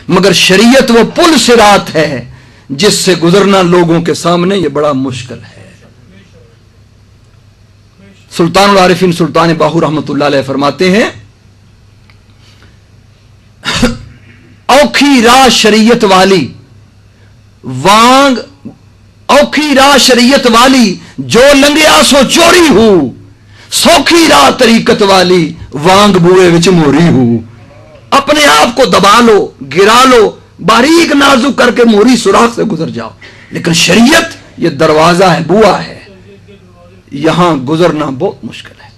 मगर शरीयत वो पुल सिरात है जिससे गुजरना लोगों के सामने ये बड़ा मुश्किल है। सुल्तानुल आरिफीन सुल्तान बाहू रहमतुल्लाह अलैह फरमाते हैं, औखी राह शरीयत वाली वांग, औखी राह शरीयत वाली जो लंघिया सो चोरी हूं, सौखी राह तरीकत वाली वांग बूए विच मोरी हूं। अपने आप को दबा लो, गिरा लो, बारीक नाजुक करके मोरी सुराख से गुजर जाओ, लेकिन शरीयत ये दरवाजा है, बुआ है, यहां गुजरना बहुत मुश्किल है।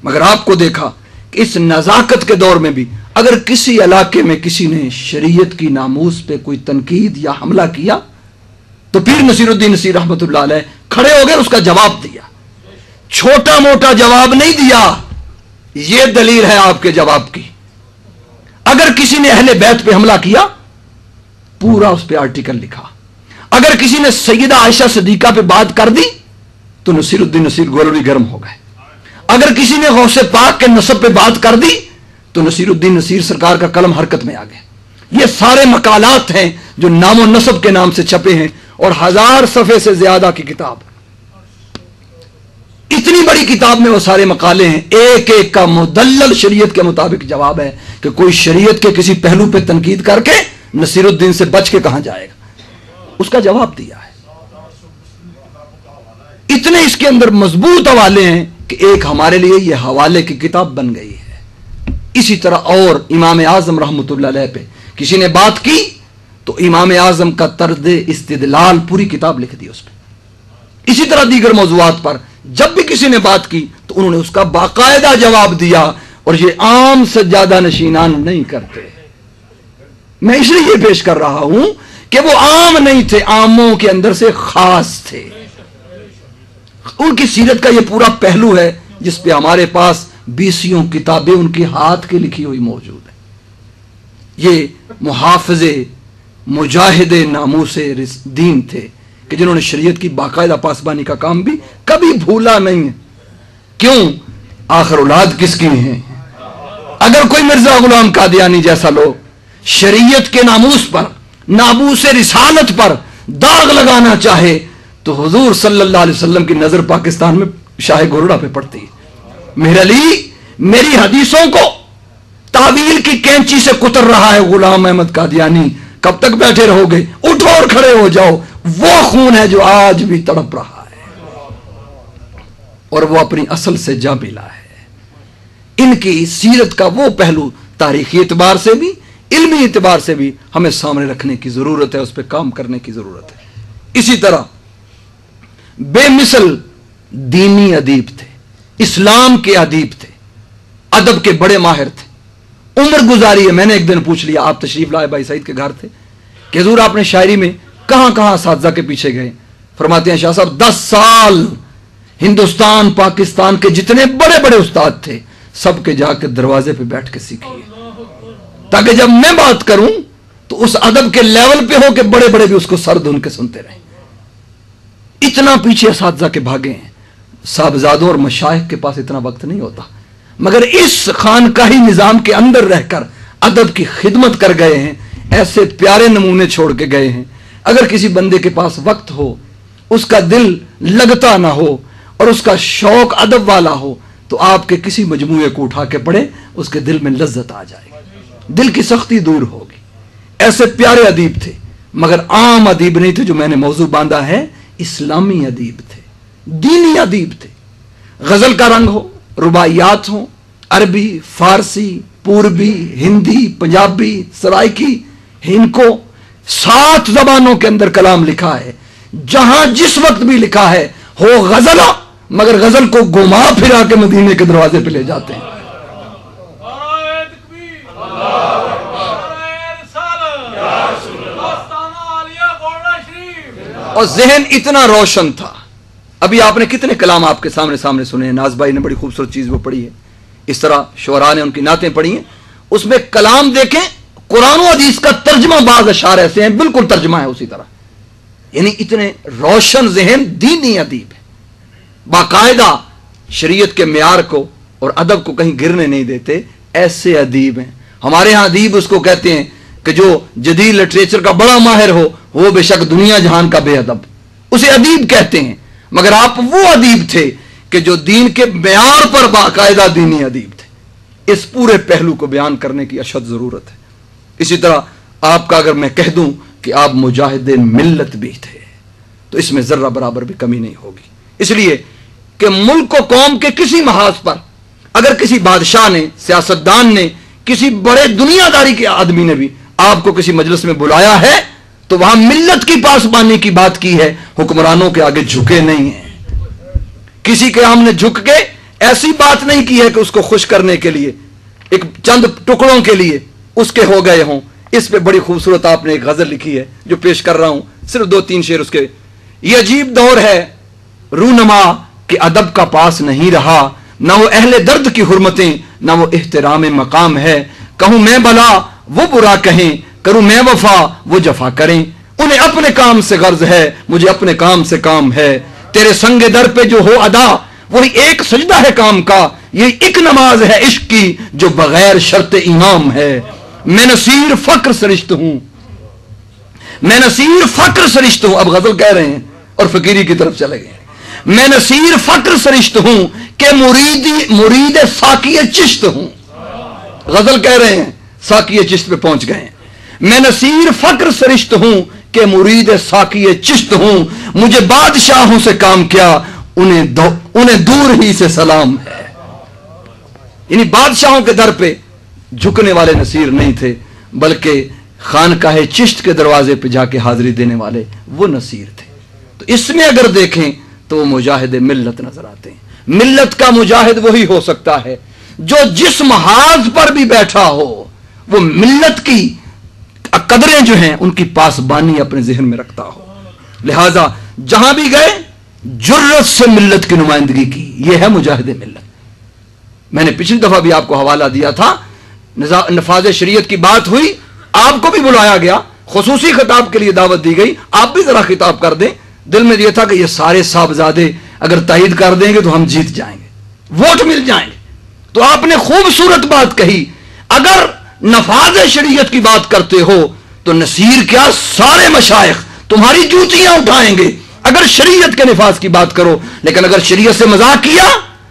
मगर आपको देखा कि इस नजाकत के दौर में भी अगर किसी इलाके में किसी ने शरीयत की नामूस पे कोई तनकीद या हमला किया तो पीर नसीरुद्दीन नसीर रहमतुल्लाह अलैह खड़े हो गए, उसका जवाब दिया। छोटा मोटा जवाब नहीं दिया, यह दलील है आपके जवाब की। अगर किसी ने अहले बैत पे हमला किया, पूरा उस पे आर्टिकल लिखा। अगर किसी ने सैयदा आयशा सिद्दीका पे बात कर दी तो नसीरुद्दीन नसीर गोलवी गर्म हो गए। अगर किसी ने गौसे पाक के नसब पे बात कर दी तो नसीरुद्दीन नसीर सरकार का कलम हरकत में आ गया। ये सारे मकालात हैं जो नामो नसब के नाम से छपे हैं और 1000 सफ़े से ज्यादा की किताब, इतनी बड़ी किताब में वो सारे मकाले हैं। एक एक का मुदल्लल शरीयत के मुताबिक जवाब है कि कोई शरीयत के किसी पहलू पे तनकीद करके नसीरुद्दीन से बच के कहां जाएगा, उसका जवाब दिया है। इतने इसके अंदर मजबूत हवाले हैं कि एक हमारे लिए यह हवाले की किताब बन गई है। इसी तरह और इमाम आजम रहमतुल्लाह अलैह पे किसी ने बात की तो इमाम आजम का तर्द इस्तिदलाल पूरी किताब लिख दी उस पर। इसी तरह दीगर मौज़ूआत पर जब भी किसी ने बात की तो उन्होंने उसका बाकायदा जवाब दिया, और ये आम सज्जादा नशीनान नहीं करते। मैं इसलिए ये पेश कर रहा हूं कि वो आम नहीं थे, आमों के अंदर से खास थे। उनकी सीरत का ये पूरा पहलू है जिस पे हमारे पास 20 किताबें उनके हाथ की लिखी हुई मौजूद है। ये मुहाफ़िज़े मुजाहिदे नामूसे दीन थे कि जिन्होंने शरीयत की बाकायदा पासबानी का काम भी कभी भूला नहीं है। क्यों? आखिर औलाद किसकी है? अगर कोई मिर्जा गुलाम कादियानी जैसा लोग शरीयत के नामूस पर, नामूसे रिसालत पर दाग लगाना चाहे तो हुजूर सल्लल्लाहु अलैहि वसल्लम की नजर पाकिस्तान में शाह गोरडा पे पड़ती है। मेरे अली मेरी हदीसों को तावील की कैंची से कुतर रहा है गुलाम अहमद कादियानी, कब तक बैठे रहोगे? उठो और खड़े हो जाओ। वो खून है जो आज भी तड़प रहा है और वो अपनी असल से जा मिला है। इनकी सीरत का वो पहलू तारीखी एतबार से भी, इल्मी एतबार से भी हमें सामने रखने की जरूरत है, उस पर काम करने की जरूरत है। इसी तरह बेमिसल दीनी अदीब थे, इस्लाम के अदीब थे, अदब के बड़े माहिर थे। उम्र गुजारी है। मैंने एक दिन पूछ लिया, आप तशरीफ लाए भाई सईद के घर थे, कि हुजूर आपने शायरी में कहां कहां असातिज़ा के पीछे गए? फरमाते हैं शाह साहब 10 साल हिंदुस्तान पाकिस्तान के जितने बड़े बड़े उस्ताद थे सबके जाकर दरवाजे पे बैठ के सीखिए, ताकि जब मैं बात करूं तो उस अदब के लेवल पे हो कि बड़े बड़े भी उसको सर धुन के सुनते रहें। इतना पीछे असातिज़ा के भागे हैं। साहबजादों और मशाइख के पास इतना वक्त नहीं होता, मगर इस खानकाही निजाम के अंदर रहकर अदब की खिदमत कर गए हैं। ऐसे प्यारे नमूने छोड़ के गए हैं। अगर किसी बंदे के पास वक्त हो, उसका दिल लगता ना हो और उसका शौक अदब वाला हो, तो आपके किसी मजमूए को उठा के पढ़े, उसके दिल में लज्जत आ जाएगी, दिल की सख्ती दूर होगी। ऐसे प्यारे अदीब थे, मगर आम अदीब नहीं थे जो मैंने मौजू बांधा है, इस्लामी अदीब थे, दीनी अदीब थे। गजल का रंग हो, रुबाइयात हो, अरबी, फारसी, पूर्वी, हिंदी, पंजाबी, सराइकी, इनको 7 जबानों के अंदर कलाम लिखा है। जहां जिस वक्त भी लिखा है हो गजल, मगर गजल को घुमा फिरा के मदीने के दरवाजे पे ले जाते हैं। और जहन इतना रोशन था। अभी आपने कितने कलाम आपके सामने सुने हैं। नाज भाई ने बड़ी खूबसूरत चीज वो पढ़ी है, इस तरह शुअरा ने उनकी नातें पढ़ी हैं। उसमें कलाम देखें, कुरान और हदीस का तर्जमा बाज़ अशार ऐसे हैं, बिल्कुल तर्जमा है उसी तरह। यानी इतने रोशन जहन दीनी अदीब है, बाकायदा शरीयत के म्यार को और अदब को कहीं गिरने नहीं देते, ऐसे अदीब हैं। हमारे यहां अदीब उसको कहते हैं کہ जो जदीद लिटरेचर का बड़ा माहिर हो, वो बेशक दुनिया जहान का बेअदब, उसे अदीब कहते हैं, मगर आप वो अदीब थे कि जो दीन के बयान पर बाकायदा दीनी अदीब थे। इस पूरे पहलू को बयान करने की अशद ज़रूरत है। इसी तरह आपका अगर मैं कह दूं कि आप मुजाहिद मिल्लत भी थे, तो इसमें ज़र्रा बराबर भी कमी नहीं होगी। इसलिए कि मुल्क को कौम के किसी महाज पर अगर किसी बादशाह ने, सियासतदान ने, किसी बड़े दुनियादारी के आदमी ने भी आपको किसी मजलिस में बुलाया है, तो वहां मिल्लत की पासबानी की बात की है, हुक्मरानों के आगे झुके नहीं है। किसी के सामने झुक के ऐसी बात नहीं की है कि उसको खुश करने के लिए, एक चंद टुकड़ों के लिए उसके हो गए हों। इस पे बड़ी खूबसूरत आपने एक गजल लिखी है जो पेश कर रहा हूं, सिर्फ 2-3 शेर उसके। ये अजीब दौर है रूनमा कि अदब का पास नहीं रहा, ना वो अहले दर्द की हुर्मतें, ना वो एहतराम मकाम है। कहूं मैं भला वो बुरा कहें, करूं मैं वफा वो जफा करें। उन्हें अपने काम से गर्ज है, मुझे अपने काम से काम है। तेरे संगे दर पे जो हो अदा, वही एक सजदा है काम का। ये एक नमाज है इश्क की जो बगैर शर्त इमाम है। मैं नसीर फक्र सरिश्त हूं, मैं नसीर फक्र सरिश्त हूं। अब गजल कह रहे हैं और फकीरी की तरफ चले गए। मैं नसीर फक्र सरिश्त हूं कि मुरीद साकी चिश्त हूं। गजल कह रहे हैं, साकी चिश्त पे पहुंच गए। मैं नसीर फक्र सरिश्त हूं कि मुरीद साकी चिश्त हूं। मुझे बादशाहों से काम क्या, उन्हें दूर ही से सलाम है। यानी बादशाहों के दर पे झुकने वाले नसीर नहीं थे, बल्कि खानकाहे चिश्त के दरवाजे पे जाके हाजिरी देने वाले वो नसीर थे। तो इसमें अगर देखें तो वो मुजाहिद मिल्लत नजर आते हैं। मिल्लत का मुजाहिद वही हो सकता है जो जिस महाज पर भी बैठा हो, वो मिल्लत की कदरें जो हैं उनकी पासबानी अपने जहन में रखता हो। लिहाजा जहां भी गए जुर्रत से मिल्लत की नुमाइंदगी की, यह है मुजाहिद मिल्लत। मैंने पिछली दफा भी आपको हवाला दिया था, नफाज शरीयत की बात हुई, आपको भी बुलाया गया, खुसूसी खिताब के लिए दावत दी गई, आप भी जरा खिताब कर दें। दिल में यह था कि ये सारे साहबजादे अगर तायद कर देंगे तो हम जीत जाएंगे, वोट मिल जाएंगे। तो आपने खूबसूरत बात कही, अगर नफाज शरीयत की बात करते हो तो नसीर क्या सारे मशाइख तुम्हारी जूतियां उठाएंगे अगर शरीयत के निफाज की बात करो। लेकिन अगर शरीयत से मजाक किया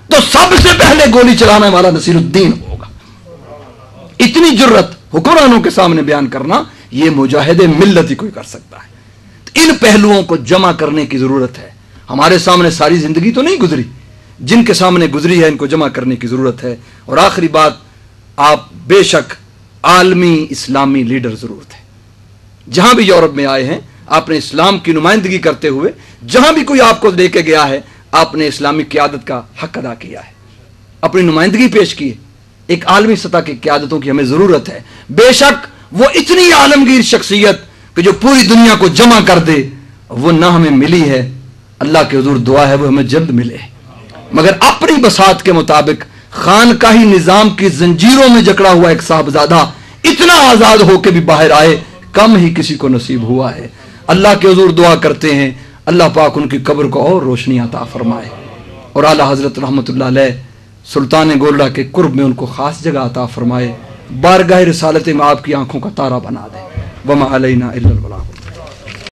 तो सबसे पहले गोली चलाने वाला नसीरुद्दीन होगा। इतनी जुर्रत हुक्मरानों के सामने बयान करना, यह मुजाहिद मिल्लत ही कोई कर सकता है। तो इन पहलुओं को जमा करने की जरूरत है। हमारे सामने सारी जिंदगी तो नहीं गुजरी, जिनके सामने गुजरी है इनको जमा करने की जरूरत है। और आखिरी बात, आप बेशक आलमी इस्लामी लीडर जरूर थे। जहां भी यूरोप में आए हैं आपने इस्लाम की नुमाइंदगी करते हुए, जहां भी कोई आपको लेके गया है आपने इस्लामी क़यादत का हक अदा किया है, अपनी नुमाइंदगी पेश की है। एक आलमी सतह की क़यादतों की हमें जरूरत है। बेशक वो इतनी आलमगीर शख्सियत कि जो पूरी दुनिया को जमा कर दे, वो ना हमें मिली है। अल्लाह के हुजूर दुआ है वो हमें जल्द मिले, मगर अपनी बसात के मुताबिक खानकाही निजाम की जंजीरों में जकड़ा हुआ एक साहबजादा इतना आजाद होकर भी बाहर आए, कम ही किसी को नसीब हुआ है। अल्लाह के हुजूर दुआ करते हैं अल्लाह पाक उनकी कब्र को और रोशनी अता फरमाए और आला हजरत रहमतुल्लाह अलैह सुल्तान गोल्डा के कुर्ब में उनको खास जगह अता फरमाए। बारगाह रिसालत में आपकी आंखों का तारा बना दे। वमा अलैना इल्लल बलाग।